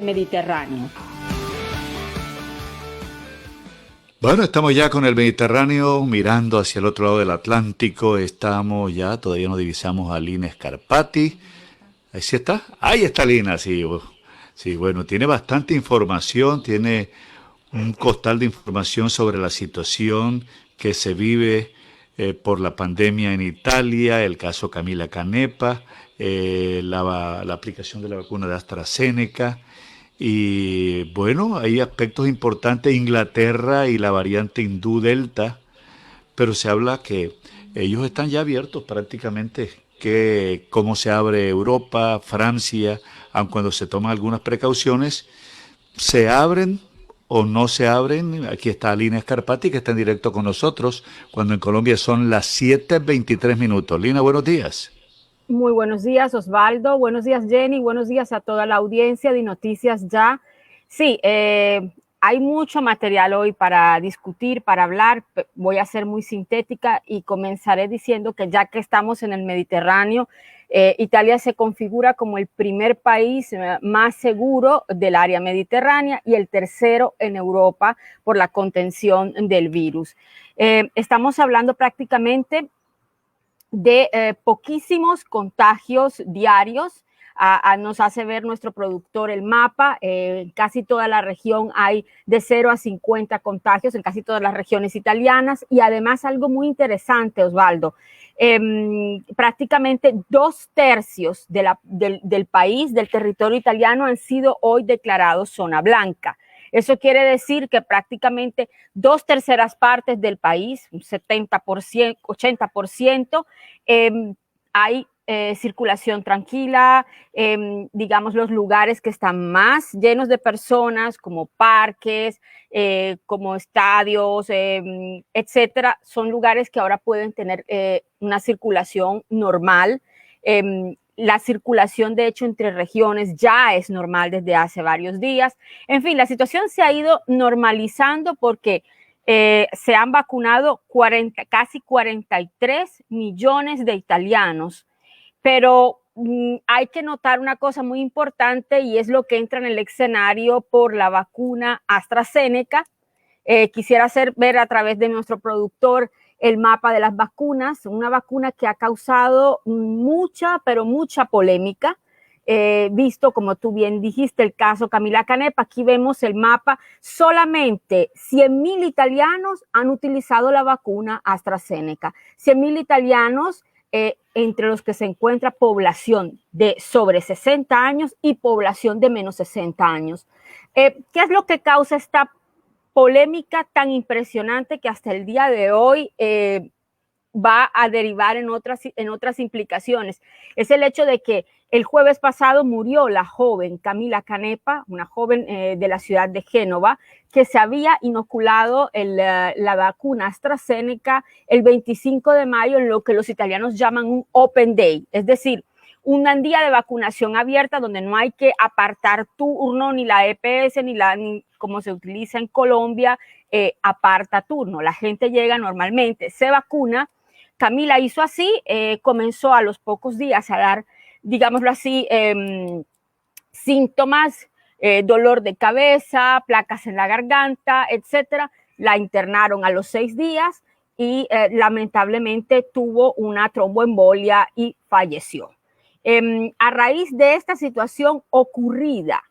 Mediterráneo. Bueno, estamos ya con el Mediterráneo mirando hacia el otro lado del Atlántico. Estamos ya, todavía no divisamos a Lina Scarpati. Ahí sí está. Ahí está Lina, sí. Sí, bueno, tiene bastante información, tiene un costal de información sobre la situación que se vive por la pandemia en Italia, el caso Camila Canepa, la aplicación de la vacuna de AstraZeneca. Y bueno, hay aspectos importantes, Inglaterra y la variante hindú Delta, pero se habla que ellos están ya abiertos prácticamente, que cómo se abre Europa, Francia, aun cuando se toman algunas precauciones, se abren o no se abren. Aquí está Lina Scarpati, que está en directo con nosotros, cuando en Colombia son las 7:23 minutos. Lina, buenos días. Muy buenos días, Osvaldo. Buenos días, Jenny. Buenos días a toda la audiencia de Noticias Ya. Sí, hay mucho material hoy para discutir, para hablar. Voy a ser muy sintética y comenzaré diciendo que ya que estamos en el Mediterráneo, Italia se configura como el primer país más seguro del área mediterránea y el tercero en Europa por la contención del virus. Estamos hablando prácticamente de poquísimos contagios diarios. Nos hace ver nuestro productor el mapa. En casi toda la región hay de 0 a 50 contagios, en casi todas las regiones italianas. Y además algo muy interesante, Osvaldo, prácticamente 2/3 del país, del territorio italiano, han sido hoy declarados zona blanca. Eso quiere decir que prácticamente 2/3 partes del país, un 70%, 80%, hay circulación tranquila, digamos los lugares que están más llenos de personas, como parques, como estadios, etcétera, son lugares que ahora pueden tener una circulación normal. La circulación, de hecho, entre regiones ya es normal desde hace varios días. En fin, la situación se ha ido normalizando porque se han vacunado casi 43 millones de italianos, pero hay que notar una cosa muy importante y es lo que entra en el escenario por la vacuna AstraZeneca. Quisiera ver a través de nuestro productor el mapa de las vacunas, una vacuna que ha causado mucha, pero mucha polémica. Visto, como tú bien dijiste, el caso Camila Canepa, aquí vemos el mapa, solamente 100.000 italianos han utilizado la vacuna AstraZeneca, 100.000 italianos, entre los que se encuentra población de sobre 60 años y población de menos 60 años. ¿Qué es lo que causa esta polémica tan impresionante que hasta el día de hoy va a derivar en otras implicaciones? Es el hecho de que el jueves pasado murió la joven Camila Canepa, una joven de la ciudad de Génova, que se había inoculado la vacuna AstraZeneca el 25 de mayo en lo que los italianos llaman un open day, es decir, un día de vacunación abierta donde no hay que apartar turno, ni la EPS, ni como se utiliza en Colombia, aparta turno. La gente llega normalmente, se vacuna. Camila hizo así, comenzó a los pocos días a dar, digámoslo así, síntomas, dolor de cabeza, placas en la garganta, etcétera. La internaron a los 6 días y lamentablemente tuvo una tromboembolia y falleció. A raíz de esta situación ocurrida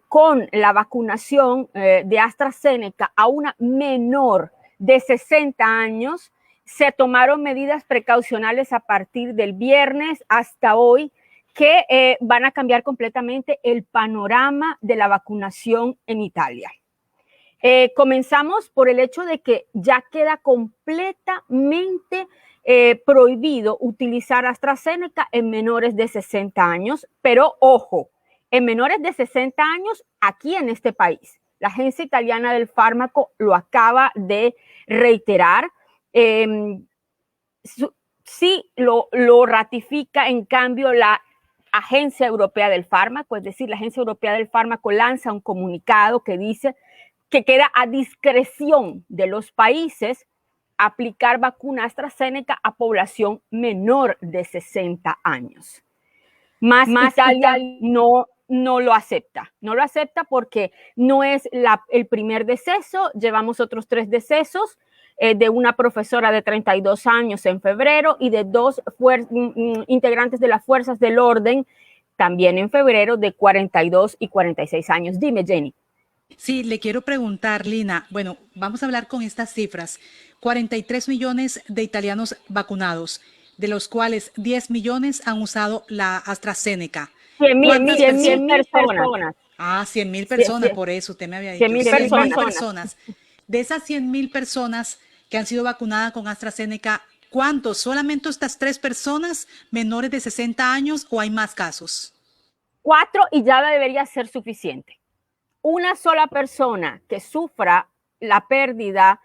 con la vacunación de AstraZeneca a una menor de 60 años, se tomaron medidas precaucionales a partir del viernes hasta hoy que van a cambiar completamente el panorama de la vacunación en Italia. Comenzamos por el hecho de que ya queda completamente prohibido utilizar AstraZeneca en menores de 60 años, pero ojo, en menores de 60 años aquí en este país. La Agencia Italiana del Fármaco lo acaba de reiterar. Sí lo ratifica, en cambio, la Agencia Europea del Fármaco, es decir, la Agencia Europea del Fármaco lanza un comunicado que dice que queda a discreción de los países aplicar vacuna AstraZeneca a población menor de 60 años. Más Italia no no lo acepta. No lo acepta porque no es el primer deceso, llevamos otros 3 decesos, de una profesora de 32 años en febrero y de 2 integrantes de las fuerzas del orden también en febrero de 42 y 46 años. Dime, Jenny. Sí, le quiero preguntar, Lina, bueno, vamos a hablar con estas cifras. 43 millones de italianos vacunados, de los cuales 10 millones han usado la AstraZeneca. 100.000 personas. Ah, 100.000 personas, por eso usted me había dicho. 100.000 personas. De esas 100.000 personas que han sido vacunadas con AstraZeneca, ¿cuántos? ¿Solamente estas 3 personas menores de 60 años o hay más casos? 4 y ya debería ser suficiente. Una sola persona que sufra la pérdida,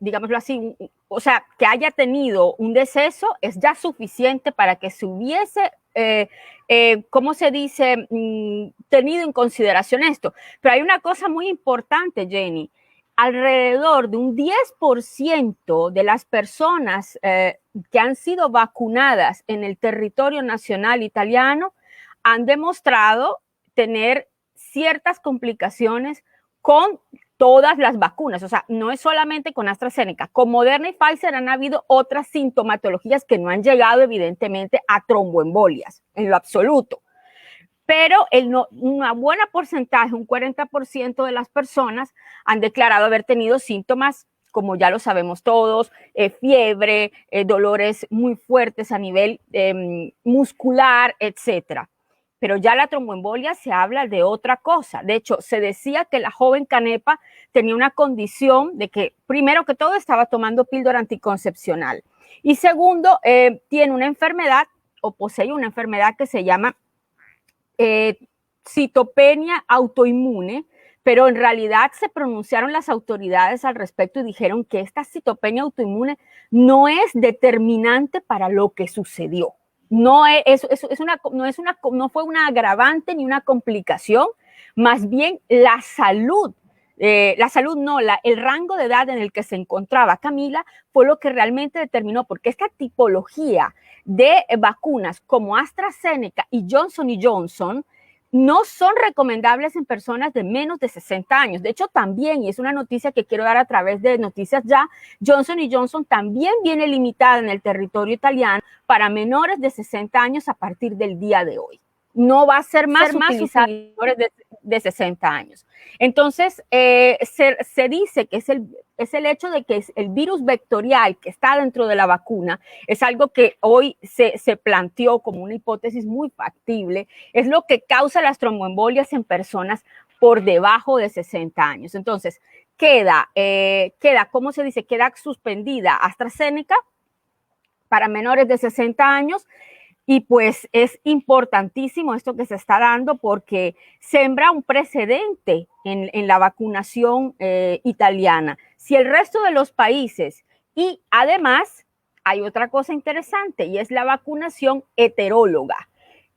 digámoslo así, o sea, que haya tenido un deceso, es ya suficiente para que se hubiese, ¿cómo se dice?, tenido en consideración esto. Pero hay una cosa muy importante, Jenny. Alrededor de un 10% de las personas que han sido vacunadas en el territorio nacional italiano han demostrado tener ciertas complicaciones con todas las vacunas. O sea, no es solamente con AstraZeneca. Con Moderna y Pfizer han habido otras sintomatologías que no han llegado evidentemente a tromboembolias en lo absoluto. Pero una buena porcentaje, un 40% de las personas han declarado haber tenido síntomas, como ya lo sabemos todos, fiebre, dolores muy fuertes a nivel muscular, etcétera. Pero ya la tromboembolia se habla de otra cosa. De hecho, se decía que la joven Canepa tenía una condición de que, primero que todo, estaba tomando píldora anticoncepcional. Y segundo, tiene una enfermedad o posee una enfermedad que se llama citopenia autoinmune, pero en realidad se pronunciaron las autoridades al respecto y dijeron que esta citopenia autoinmune no es determinante para lo que sucedió. No fue una agravante ni una complicación, más bien la salud el rango de edad en el que se encontraba Camila fue lo que realmente determinó, porque esta tipología de vacunas como AstraZeneca y Johnson no son recomendables en personas de menos de 60 años. De hecho, también, y es una noticia que quiero dar a través de Noticias Ya, Johnson también viene limitada en el territorio italiano para menores de 60 años a partir del día de hoy. No va a ser más utilizada en menores de 60 años. Entonces, se dice que es el hecho de que el virus vectorial que está dentro de la vacuna es algo que hoy se planteó como una hipótesis muy factible, es lo que causa las tromboembolias en personas por debajo de 60 años. Entonces, ¿cómo se dice? Queda suspendida AstraZeneca para menores de 60 años. Y pues es importantísimo esto que se está dando porque sembra un precedente en la vacunación italiana. Si el resto de los países, y además hay otra cosa interesante y es la vacunación heteróloga,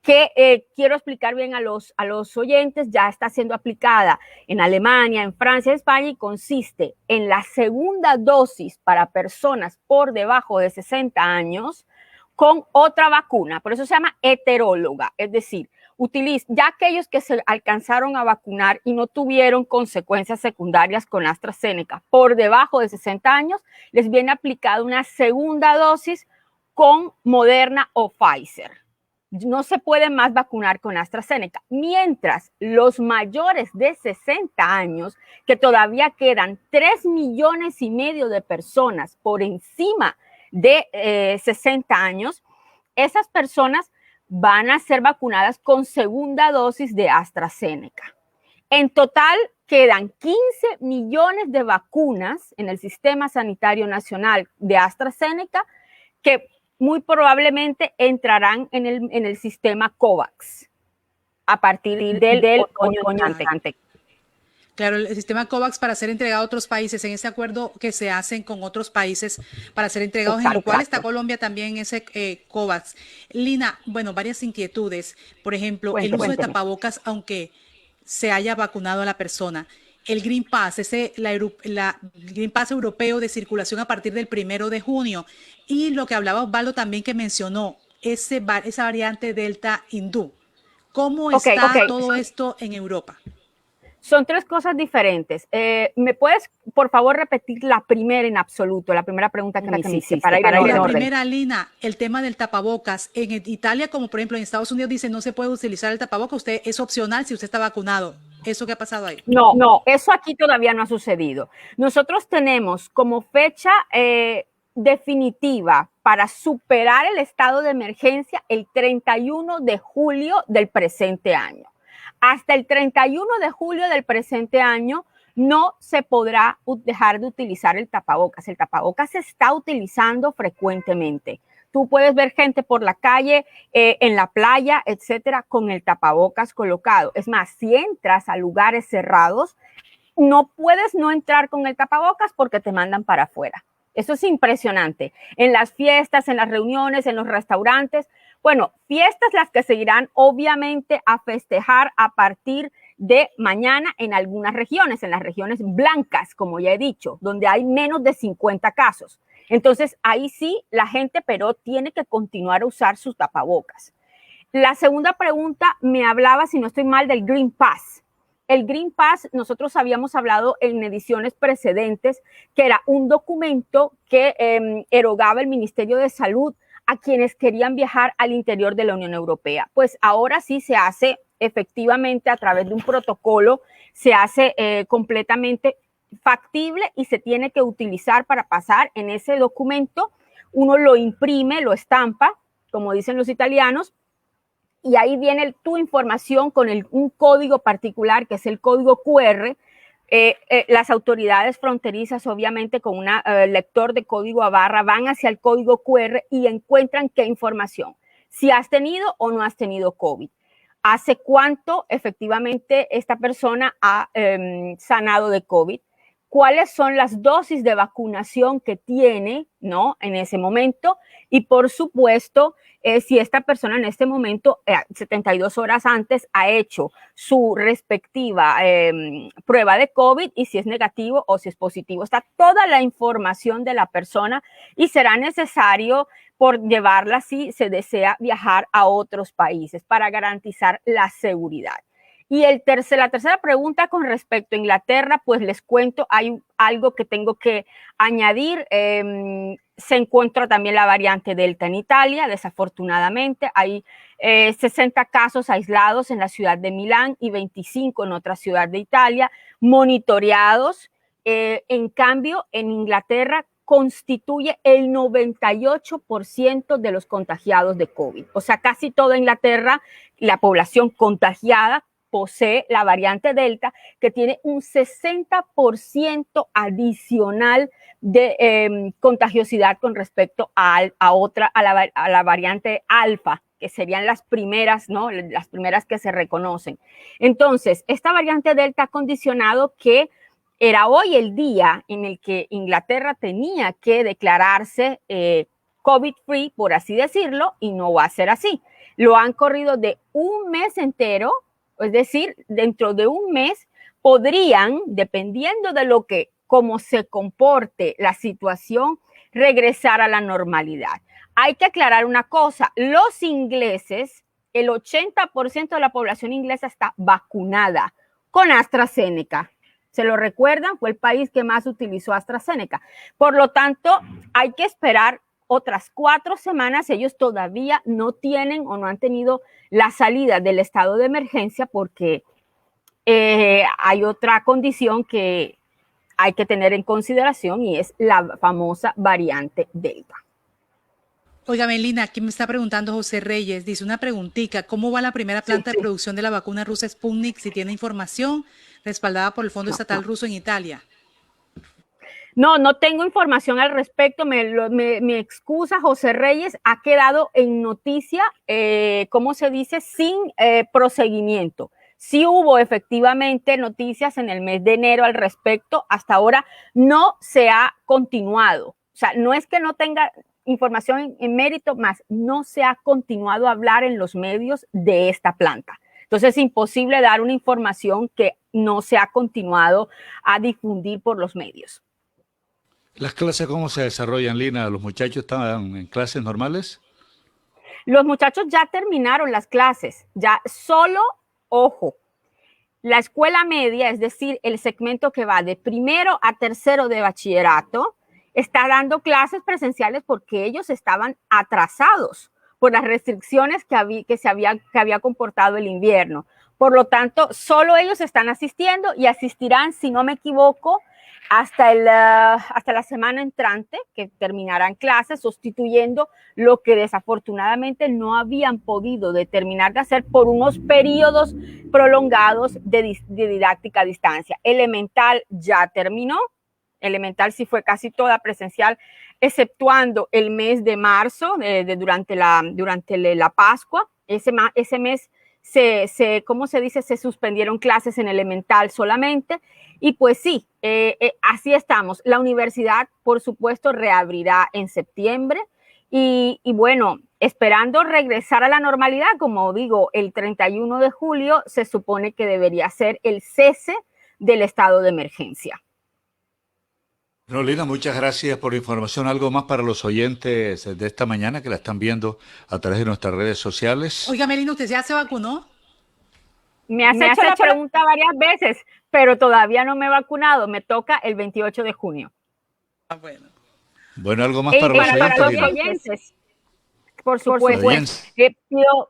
que quiero explicar bien a los oyentes, ya está siendo aplicada en Alemania, en Francia, en España y consiste en la segunda dosis para personas por debajo de 60 años, con otra vacuna, por eso se llama heteróloga, es decir, ya aquellos que se alcanzaron a vacunar y no tuvieron consecuencias secundarias con AstraZeneca por debajo de 60 años, les viene aplicada una segunda dosis con Moderna o Pfizer. No se puede más vacunar con AstraZeneca, mientras los mayores de 60 años, que todavía quedan 3,5 millones de personas por encima de 60 años, esas personas van a ser vacunadas con segunda dosis de AstraZeneca. En total quedan 15 millones de vacunas en el Sistema Sanitario Nacional de AstraZeneca que muy probablemente entrarán en el sistema COVAX a partir del otoño entrante. Claro, el sistema COVAX para ser entregado a otros países, en ese acuerdo que se hacen con otros países para ser entregados, exacto, en el cual está Colombia también en ese COVAX. Lina, bueno, varias inquietudes. Por ejemplo, el uso de tapabocas, aunque se haya vacunado a la persona. El Green Pass, Green Pass europeo de circulación a partir del 1 de junio. Y lo que hablaba Osvaldo también que mencionó, esa variante Delta hindú. ¿Cómo Ok, está ok. todo esto en Europa? Son tres cosas diferentes. ¿Me puedes, por favor, repetir la primera en absoluto, la primera pregunta que me hiciste para ir en La orden? primera, Lina, el tema del tapabocas. En Italia, como por ejemplo en Estados Unidos, dice no se puede utilizar el tapabocas, usted es opcional si usted está vacunado. ¿Eso qué ha pasado ahí? No, eso aquí todavía no ha sucedido. Nosotros tenemos como fecha definitiva para superar el estado de emergencia el 31 de julio del presente año. Hasta el 31 de julio del presente año no se podrá dejar de utilizar el tapabocas. El tapabocas se está utilizando frecuentemente. Tú puedes ver gente por la calle, en la playa, etcétera, con el tapabocas colocado. Es más, si entras a lugares cerrados, no puedes no entrar con el tapabocas porque te mandan para afuera. Eso es impresionante. En las fiestas, en las reuniones, en los restaurantes. Bueno, fiestas las que seguirán obviamente a festejar a partir de mañana en algunas regiones, en las regiones blancas, como ya he dicho, donde hay menos de 50 casos. Entonces, ahí sí, la gente, pero tiene que continuar a usar sus tapabocas. La segunda pregunta me hablaba, si no estoy mal, del Green Pass. El Green Pass, nosotros habíamos hablado en ediciones precedentes que era un documento que erogaba el Ministerio de Salud a quienes querían viajar al interior de la Unión Europea. Pues ahora sí se hace efectivamente a través de un protocolo, se hace completamente factible y se tiene que utilizar para pasar en ese documento. Uno lo imprime, lo estampa, como dicen los italianos, y ahí viene tu información con un código particular, que es el código QR. Las autoridades fronterizas, obviamente, con un lector de código a barra, van hacia el código QR y encuentran qué información. Si has tenido o no has tenido COVID. Hace cuánto efectivamente esta persona ha sanado de COVID. Cuáles son las dosis de vacunación que tiene, ¿no? En ese momento. Y por supuesto, si esta persona en este momento, 72 horas antes, ha hecho su respectiva prueba de COVID y si es negativo o si es positivo. Está toda la información de la persona y será necesario por llevarla si se desea viajar a otros países para garantizar la seguridad. Y la tercera pregunta con respecto a Inglaterra, pues les cuento, hay algo que tengo que añadir. Se encuentra también la variante Delta en Italia, desafortunadamente. Hay 60 casos aislados en la ciudad de Milán y 25 en otra ciudad de Italia, monitoreados. En cambio, en Inglaterra constituye el 98% de los contagiados de COVID. O sea, casi toda Inglaterra, la población contagiada, posee la variante Delta, que tiene un 60% adicional de contagiosidad con respecto a la variante Alfa, que serían las primeras, ¿no? Las primeras que se reconocen. Entonces, esta variante Delta ha condicionado que era hoy el día en el que Inglaterra tenía que declararse COVID-free, por así decirlo, y no va a ser así. Lo han corrido de un mes entero. Es decir, dentro de un mes podrían, dependiendo de cómo se comporte la situación, regresar a la normalidad. Hay que aclarar una cosa, los ingleses, el 80% de la población inglesa está vacunada con AstraZeneca. ¿Se lo recuerdan? Fue el país que más utilizó AstraZeneca. Por lo tanto, hay que esperar otras 4 semanas. Ellos todavía no tienen o no han tenido la salida del estado de emergencia porque hay otra condición que hay que tener en consideración y es la famosa variante Delta. Oiga, Melina, aquí me está preguntando José Reyes, dice una preguntita, ¿cómo va la primera planta de producción de la vacuna rusa Sputnik? Si tiene información respaldada por el Fondo Estatal Ruso en Italia. No tengo información al respecto, me excusa José Reyes, ha quedado en noticia, ¿cómo se dice? Sin proseguimiento. Sí hubo efectivamente noticias en el mes de enero al respecto, hasta ahora no se ha continuado. O sea, no es que no tenga información en mérito, más no se ha continuado a hablar en los medios de esta planta. Entonces es imposible dar una información que no se ha continuado a difundir por los medios. ¿Las clases cómo se desarrollan, Lina? ¿Los muchachos están en clases normales? Los muchachos ya terminaron las clases, ya solo, ojo, la escuela media, es decir, el segmento que va de primero a tercero de bachillerato, está dando clases presenciales porque ellos estaban atrasados por las restricciones que había comportado el invierno. Por lo tanto, solo ellos están asistiendo y asistirán, si no me equivoco, hasta la semana entrante, que terminarán clases, sustituyendo lo que desafortunadamente no habían podido terminar de hacer por unos periodos prolongados de didáctica a distancia. Elemental ya terminó, elemental sí fue casi toda presencial, exceptuando el mes de marzo, durante la Pascua. Ese mes ¿cómo se dice? Se suspendieron clases en elemental solamente. Y pues sí, así estamos. La universidad, por supuesto, reabrirá en septiembre. Y bueno, esperando regresar a la normalidad, como digo, el 31 de julio se supone que debería ser el cese del estado de emergencia. No, Lina, muchas gracias por la información. ¿Algo más para los oyentes de esta mañana que la están viendo a través de nuestras redes sociales? Oiga, Melina, ¿usted ya se vacunó? Me has hecho la pregunta varias veces, pero todavía no me he vacunado. Me toca el 28 de junio. Ah, bueno. Bueno, algo más para los oyentes. Por supuesto.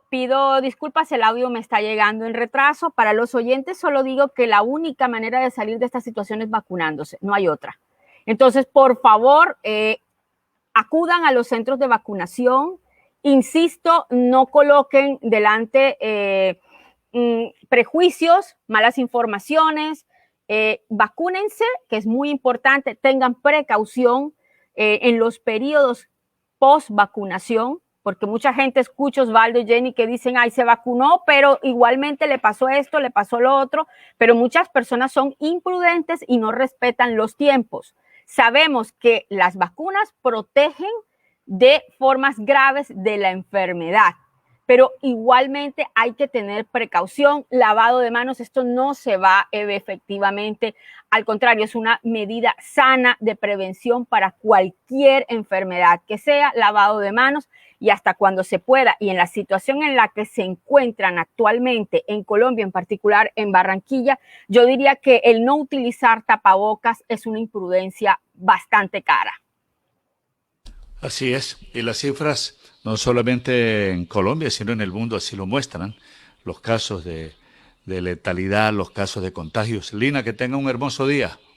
Pido disculpas, el audio me está llegando en retraso. Para los oyentes solo digo que la única manera de salir de esta situación es vacunándose, no hay otra. Entonces, por favor, acudan a los centros de vacunación. Insisto, no coloquen delante prejuicios, malas informaciones. Vacúnense, que es muy importante. Tengan precaución en los periodos post-vacunación, porque mucha gente escucha, Osvaldo y Jenny, que dicen, ay, se vacunó, pero igualmente le pasó esto, le pasó lo otro, pero muchas personas son imprudentes y no respetan los tiempos. Sabemos que las vacunas protegen de formas graves de la enfermedad, pero igualmente hay que tener precaución, lavado de manos, esto no se va efectivamente, al contrario, es una medida sana de prevención para cualquier enfermedad que sea, lavado de manos, y hasta cuando se pueda, y en la situación en la que se encuentran actualmente en Colombia, en particular en Barranquilla, yo diría que el no utilizar tapabocas es una imprudencia bastante cara. Así es, y las cifras no solamente en Colombia, sino en el mundo así lo muestran, los casos de letalidad, los casos de contagios. Lina, que tenga un hermoso día.